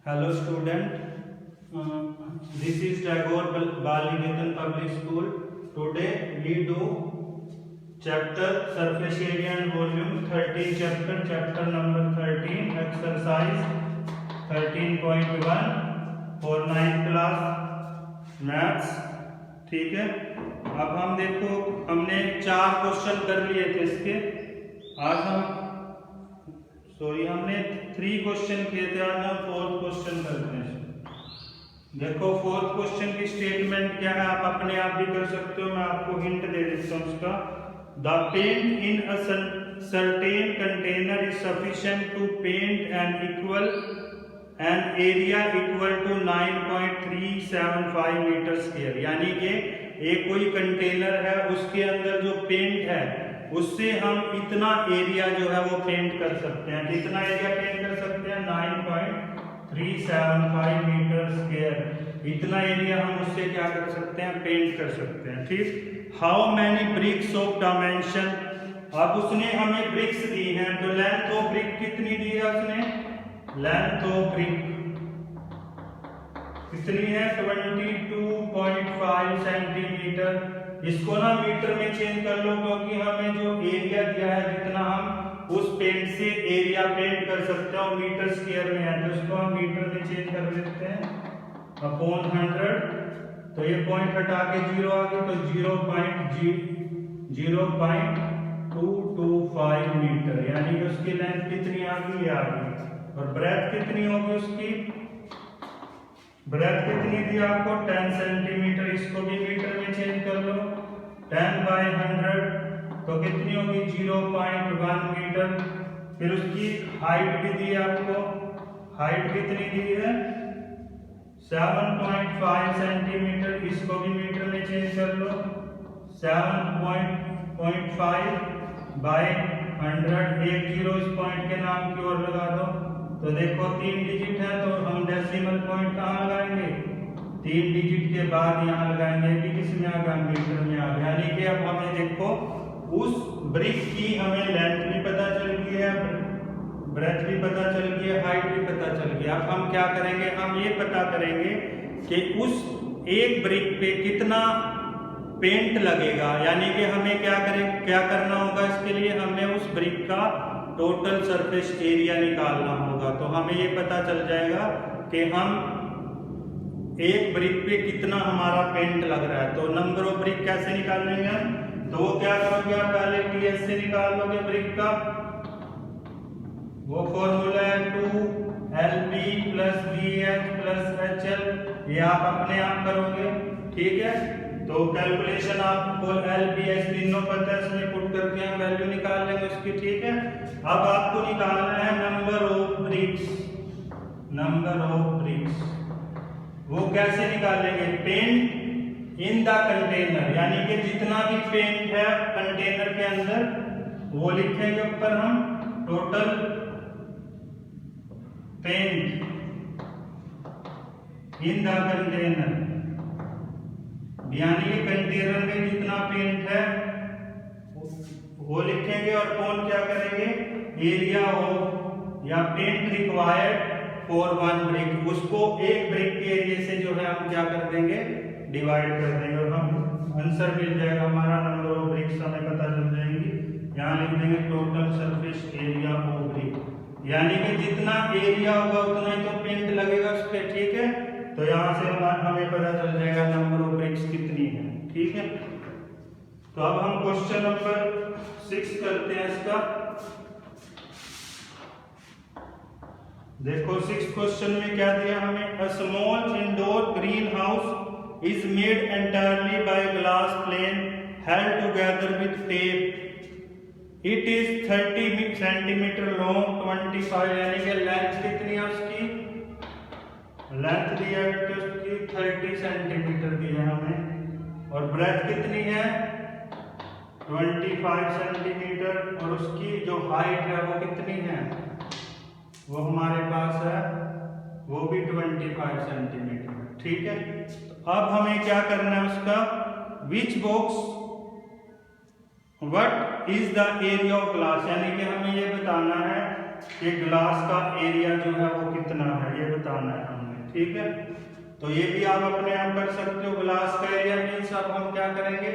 Hello student, this is Tagore Balniketan Public School. Today we do chapter surface area and volume 13 chapter number 13 exercise 13.1 for 9th class maths. ठीक है, अब हम देखो हमने 4 question कर लिए थे इसके। आज हम हमने 3 क्वेश्चन किए थे, आज हम 4th क्वेश्चन करते हैं। देखो 4th क्वेश्चन की स्टेटमेंट क्या है, आप अपने आप भी कर सकते हो, मैं आपको हिंट दे देता हूँ उसका। The paint in a certain container is sufficient to paint an area equal to 9.375 metre square. यानी कि एक कोई कंटेनर है, उसके अंदर जो पेंट है उससे हम इतना एरिया जो है वो पेंट कर सकते हैं। कितना एरिया पेंट कर सकते हैं? 9.375 मीटर स्क्वायर। इतना एरिया हम उससे क्या कर सकते हैं? पेंट कर सकते हैं। ठीक। How many bricks of dimension, अब उसने हमें ब्रिक्स दी हैं, तो लेंथ ऑफ ब्रिक कितनी दी है उसने? लेंथ ऑफ ब्रिक कितनी है? 22.5 सेंटीमीटर। इसको ना मीटर में चेंज कर लो, क्योंकि हमें जो एरिया दिया है जितना हम उस पेंट से एरिया पेंट कर सकते हैं और मीटर स्क्वायर में है, तो इसको हम मीटर में चेंज कर देते हैं अपॉन 100। तो ये पॉइंट हटा के 0 आ गया, तो 0.225 मीटर। यानी कि उसकी लेंथ कितनी आ गई? आ गई। और ब्रेथ कितनी होगी उसकी? ब्रेथ कितनी दी आपको? 10 सेंटीमीटर। इसको भी मीटर में चेंज कर लो, 10/100 तो कितनी होगी? 0.1 मीटर। फिर उसकी हाइट भी दी है आपको, हाइट कितनी दी है? 7.5 सेंटीमीटर। इसको भी मीटर में चेंज कर लो, 7.5/100। एक जीरो इस पॉइंट के नाम की ओर लगा दो, तो देखो 3 डिजिट है, तो हम डेसिमल पॉइंट कहाँ लगाएंगे? 3 डिजिट के बाद यहाँ लगाएंगे। भी किस में आ गया? मीटर में आ गया। यानी कि अब हमें देखो उस ब्रिक की हमें लेंथ भी पता चल गई है, ब्रेथ भी पता चल गई है, हाइट भी पता चल गई। अब हम क्या करेंगे? हम ये पता करेंगे कि उस एक ब्रिक पे कितना पेंट लगेगा। यानी कि हमें क्या करना होगा? इसके लिए हमें उस ब्रिक का टोटल सरफेस एरिया निकालना होगा। तो हमें ये पता चल जाएगा कि हम एक ब्रिक पे कितना हमारा पेंट लग रहा है। तो नंबर ऑफ ब्रिक कैसे निकालेंगे हम? तो वो क्या करोगे आप? पहले टीएस से निकाल लोगे ब्रिक का, वो फॉर्मूला है 2LB + BH + HL। ये आप अपने आप करोगे, ठीक है। तो कैलकुलेशन आपको LBH तीनों पता है, इसमें पुट करके हम वैल्यू निकाल लेंगे उसकी, ठीक है। अब आपको निकालना है number of BRICS. Number of BRICS वो कैसे निकालेंगे? पेंट इन द कंटेनर, यानी कि जितना भी पेंट है कंटेनर के अंदर वो लिखेंगे ऊपर हम, total paint in the container. यानी कि कंटेनर में जितना पेंट है वो लिखेंगे, और कौन क्या करेंगे? एरिया ऑफ या पेंट रिक्वायर्ड फॉर 1 ब्रिक, उसको एक ब्रिक के एरिया से जो है हम क्या कर देंगे? डिवाइड कर देंगे, और हम आंसर मिल जाएगा हमारा। नंबर ऑफ ब्रिक्स हमें पता चल जाएंगी। यहाँ लिख देंगे total surface area of brick, यानी कि जितना एरिया होगा उतना ही तो पेंट लगेगा उस पर, ठीक है। तो यहाँ से हमें पता चल जाएगा नंबर ऑफ ब्रिक्स कितनी है, ठीक है। तो अब हम क्वेश्चन नंबर 6 करते हैं इसका। देखो 6 क्वेश्चन में क्या दिया हमें? A small indoor greenhouse is made entirely by glass plane held together with tape. It is 30 centimetre long, 25 यानी कि लेंथ कितनी है उसकी? लेंथ दी है उसकी 30 सेंटीमीटर दी है हमें, और ब्रेथ कितनी है? 25 सेंटीमीटर। और उसकी जो हाइट है वो कितनी है? वो हमारे पास है, वो भी 25 सेंटीमीटर, ठीक है। तो अब हमें क्या करना है उसका? Which box what is the area of glass, यानी कि हमें ये बताना है कि ग्लास का एरिया जो है वो कितना है, ये बताना है। ठीक है। तो ये भी आप अपने आप कर सकते हो। ग्लास का एरिया मीन्स अब हम क्या करेंगे,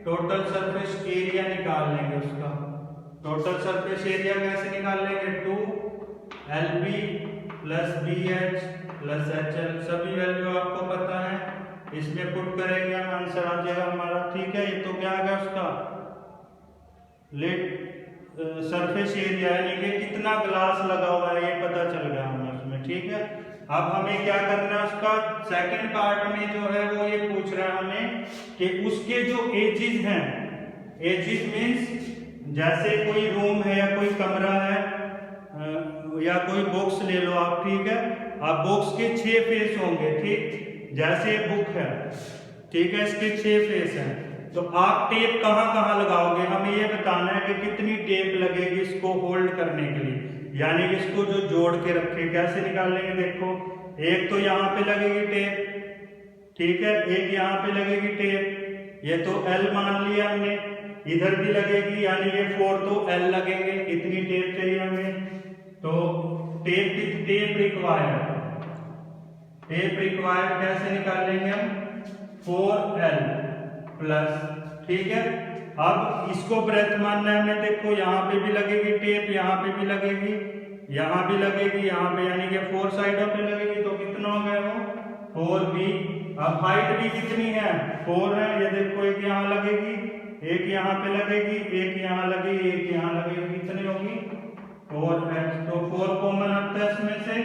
टोटल सरफेस एरिया निकाल लेंगे उसका। टोटल सरफेस एरिया कैसे निकाल लेंगे, 2LB plus BH plus HL, सभी वैल्यू आपको पता है, इसमें पुट करेंगे हम, आंसर आ जाएगा हमारा। ठीक है, ये तो क्या आ गया उसका सरफेस एरिया, यानी कि कितना ग्लास लगा हुआ है ये पता चल गया हमें उसमें। ठीक है, अब हमें क्या करना है, उसका सेकंड पार्ट में जो है वो ये पूछ रहा है हमें कि उसके जो एजेस हैं, एजेस मीन्स जैसे कोई रूम है या कोई कमरा है या कोई बॉक्स ले लो आप, ठीक है, आप बॉक्स के 6 फेस होंगे, ठीक, जैसे बुक है, ठीक है, इसके 6 फेस हैं, तो आप टेप कहाँ कहाँ लगाओगे, हमें ये बताना है कि कितनी टेप लगेगी इसको होल्ड करने के लिए, यानी कि इसको जो जोड़ के रखे। कैसे निकालेंगे, देखो, एक तो यहाँ पे लगेगी टेप, ठीक है, एक यहाँ पे लगेगी टेप, ये तो L मान लिया हमने, इधर भी लगेगी, यानी ये 4 तो L लगेंगे, इतनी टेप चाहिए हमें। तो टेप रिक्वायर्ड कैसे निकालेंगे हम, 4L प्लस, ठीक है। अब इसको ब्रेथ मानना है हमें, देखो यहाँ पे भी लगेगी टेप, यहाँ पे भी लगेगी, यहाँ भी लगेगी, यहाँ पे, यानी कि 4 साइडों पे लगेगी, तो कितना हो गया वो 4B। अब हाइट भी कितनी है, 4 है, ये देखो, एक यहाँ लगेगी, एक यहाँ पे लगेगी, एक यहाँ लगेगी, एक यहाँ लगेगी, कितनी होगी 4H। तो 4 कॉमन आता है इसमें से,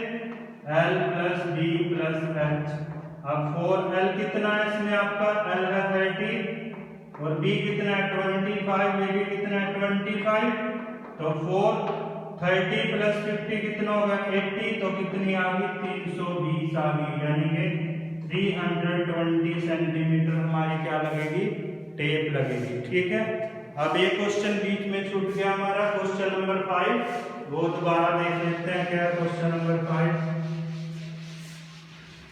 L plus B plus H। अब 4L कितना है इसमें आपका, L है 30 और B कितना है 25, ये भी कितना है 25, तो 430 प्लस 50 कितना होगा 80, तो कितनी आ गई 320 आ गई, यानी कि 320 सेंटीमीटर हमारी क्या लगेगी, टेप लगेगी। ठीक है, अब एक क्वेश्चन बीच में छूट गया हमारा, क्वेश्चन नंबर 5, वो दोबारा देख लेते हैं क्या है क्वेश्चन नंबर 5।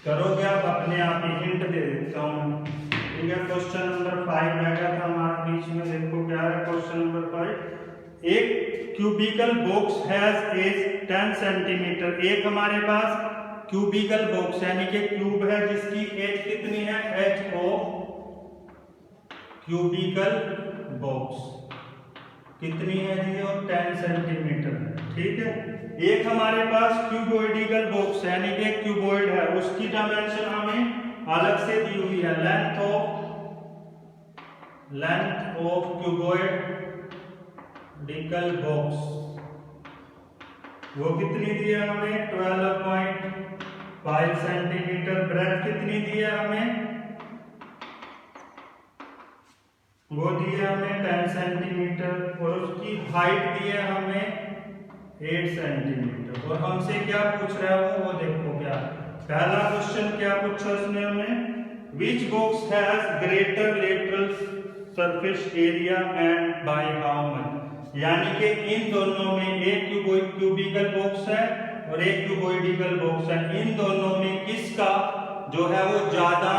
करोगे आप अपने आप ही, हिंट दे देता हूँ, ठीक है। क्वेश्चन नंबर 5 रह गया था हमारे बीच में, देखो क्या है क्वेश्चन नंबर 5। एक cubical box has edge 10 centimetre, एक हमारे पास क्यूबिकल बॉक्स यानी कि क्यूब है जिसकी एज कितनी है, एज ऑफ क्यूबिकल बॉक्स कितनी है जी, और 10 सेंटीमीटर, ठीक है। एक हमारे पास क्यूबोइडिकल बॉक्स यानी कि क्यूबोइड है, उसकी डायमेंशन हमें अलग से दी हुई है, लेंथ ऑफ क्यूबोइडिकल बॉक्स, वो कितनी दी है हमें 12.5 सेंटीमीटर। ब्रेथ कितनी दी है हमें, वो दी है हमें 10 सेंटीमीटर, और उसकी हाइट दी है हमें 8 सेंटीमीटर। और हमसे क्या पूछ रहा है वो देखो, क्या पहला क्वेश्चन क्या पूछा उसने हमें, which box has greater lateral surface area and by how much, यानी कि इन दोनों में, एक क्यूबिकल बॉक्स है और एक क्यूबोइडिकल बॉक्स है, इन दोनों में किसका जो है वो ज्यादा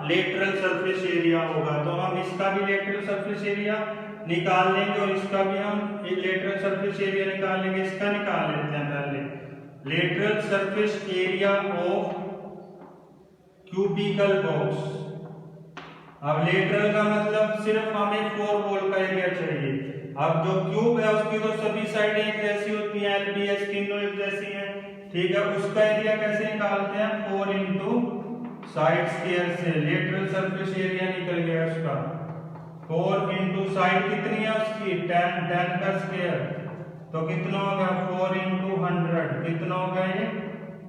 लेटरल सरफेस एरिया होगा। तो हम इसका भी लेटरल सरफेस एरिया निकाल लेंगे और इसका भी हम लेटरल सरफेस एरिया निकाल लेंगे। इसका निकाल लेते हैं पहले, lateral surface area of cubical box. अब लेटरल का मतलब सिर्फ हमें 4 वॉल का एरिया चाहिए। अब जो क्यूब है उसकी तो सभी साइडें एक जैसी होती हैं, LBH तीनों एक जैसी हैं, ठीक है। उसका एरिया कैसे निकालते हैं, 4 इंटू साइड स्क्वायर से, लेटरल सरफेस एरिया निकल गया उसका, 4 इंटू साइड कितनी है उसकी 10 का स्क्वायर, तो कितना होगा 4 इंटू 100, कितना होगा ये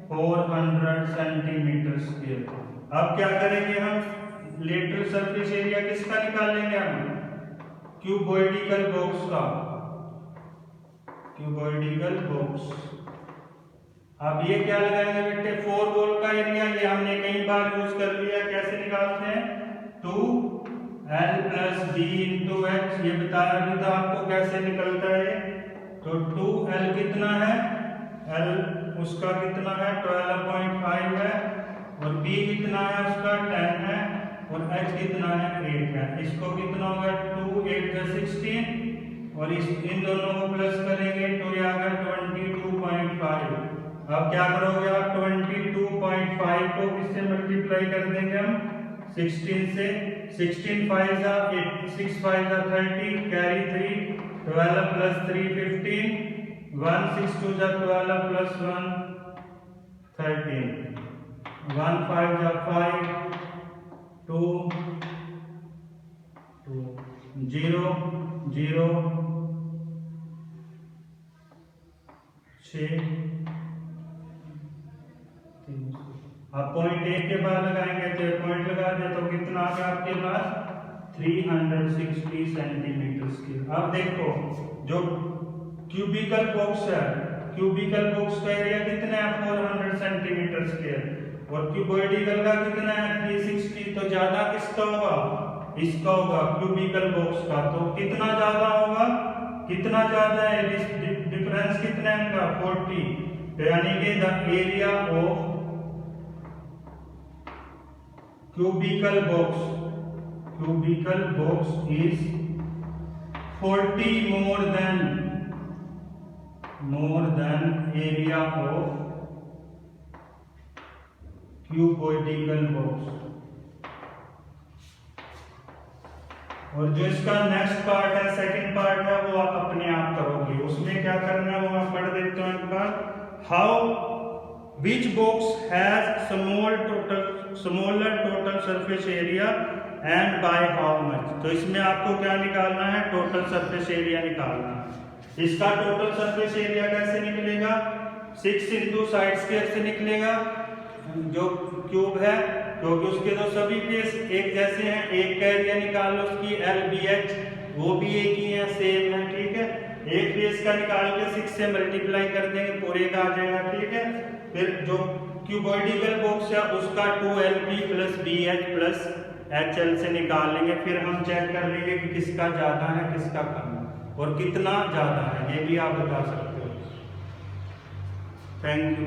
400 सेंटीमीटर स्क्वायर। अब क्या करेंगे हम, लेटरल सरफेस एरिया किसका निकालेंगे हम, क्यूबोइडिकल बॉक्स का, क्यूबोइडिकल बॉक्स। अब ये क्या लगाएंगे बेटे, 4 वॉल का एरिया, ये हमने कई बार यूज कर लिया, कैसे निकालते हैं 2L plus B into H, ये बताया भी था आपको कैसे निकलता है। तो 2L कितना है, L उसका कितना है 12.5 है, और B कितना है उसका 10 है, और H कितना है 8 है। इसको कितना होगा 2 8 का 16, और इन दोनों को प्लस करेंगे तो ये आ गया 22.5। अब क्या करोगे आप 22.5 को किससे मल्टीप्लाई कर देंगे हम 16 से, 16 5 जा 8, 6 5 जा 30, कैरी 3, 12 प्लस 3 15, 1 6 2 जा 12 प्लस 1 13, 1 5 जा 5, 2 0 0 6। अब पॉइंट 1 के बाद लगाएंगे, तो पॉइंट लगा दे तो कितना आ गया आपके पास 360 सेंटीमीटर स्क्वायर। अब देखो जो क्यूबिकल बॉक्स है, क्यूबिकल बॉक्स का एरिया कितना है 400 सेंटीमीटर स्क्वायर और क्यूबॉइडिकल का कितना है 360, तो ज्यादा किसका होगा, इसका होगा क्यूबिकल बॉक्स का। तो कितना ज्यादा होगा, कितना ज्यादा है, डिफरेंस कितना है इनका 40, तो यानी कि the area of cubical box is 40 more than area of cuboidal box। और जो इसका नेक्स्ट पार्ट है, सेकंड पार्ट है, वो आप अपने आप करोगे। उसमें क्या करना है वो मैं पढ़ देता हूं एक बार। How which box has smaller total surface area and by how much। तो इसमें आपको क्या निकालना है, टोटल सरफेस एरिया निकालना है। इसका टोटल सरफेस एरिया कैसे निकलेगा, 6 इंटू साइड स्क्वायर से निकलेगा जो क्यूब है, क्योंकि उसके तो सभी फेस एक जैसे हैं। एक का एरिया निकाल लो उसकी LBH, वो भी एक ही है, सेम है, ठीक है। एक फेस का निकाल के 6 से मल्टीप्लाई कर देंगे, पूरे का आ जाएगा, ठीक है। फिर जो क्यूबॉइडिकल बॉक्स है उसका 2LB plus BH plus HL से निकाल लेंगे। फिर हम चेक कर लेंगे कि किसका ज्यादा है किसका कम है और कितना ज्यादा है, ये भी आप बता सकते हो। Thank you.